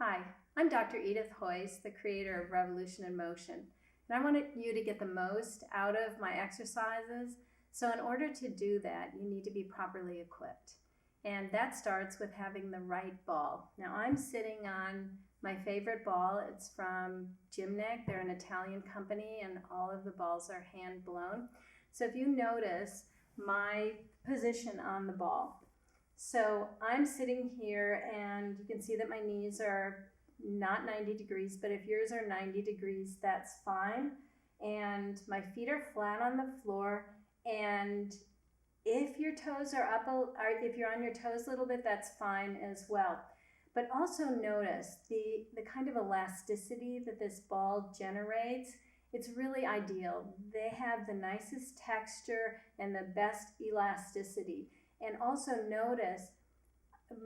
Hi, I'm Dr. Edythe Heus, the creator of Revolution in Motion, and I wanted you to get the most out of my exercises. So in order to do that, you need to be properly equipped. And that starts with having the right ball. Now I'm sitting on my favorite ball. It's from Gymnech. They're an Italian company and all of the balls are hand blown. So if you notice my position on the ball, so I'm sitting here and you can see that my knees are not 90 degrees, but if yours are 90 degrees, that's fine. And my feet are flat on the floor, and if your toes are up, or if you're on your toes a little bit, that's fine as well. But also notice the kind of elasticity that this ball generates. It's really ideal. They have the nicest texture and the best elasticity. And also notice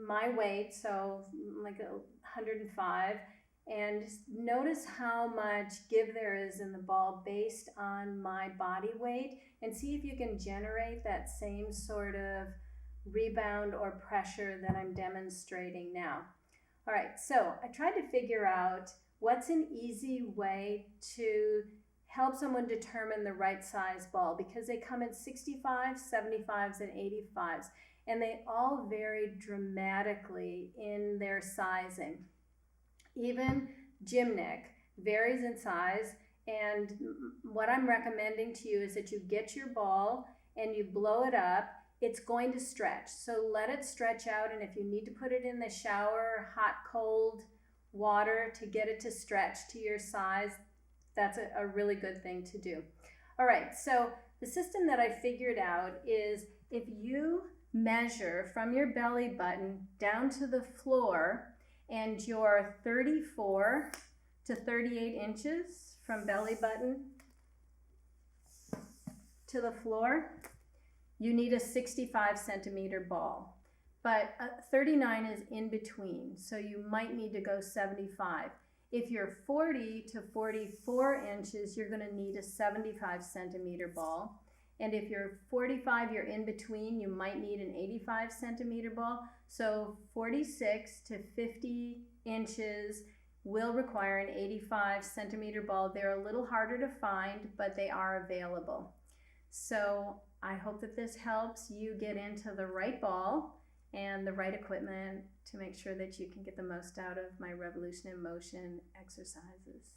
my weight, so like 105, and notice how much give there is in the ball based on my body weight, and see if you can generate that same sort of rebound or pressure that I'm demonstrating now. All right, so I tried to figure out what's an easy way to help someone determine the right size ball, because they come in 65s, 75s, and 85s, and they all vary dramatically in their sizing. Even Gymnech varies in size, and what I'm recommending to you is that you get your ball and you blow it up. It's going to stretch, so let it stretch out, and if you need to put it in the shower, hot, cold water to get it to stretch to your size, that's a really good thing to do. All right, so the system that I figured out is if you measure from your belly button down to the floor, and you're 34 to 38 inches from belly button to the floor, you need a 65 centimeter ball. But 39 is in between, so you might need to go 75. If you're 40 to 44 inches, you're going to need a 75 centimeter ball. And if you're 45, you're in between, you might need an 85 centimeter ball. So 46 to 50 inches will require an 85 centimeter ball. They're a little harder to find, but they are available. So I hope that this helps you get into the right ball and the right equipment to make sure that you can get the most out of my Revolution in Motion exercises.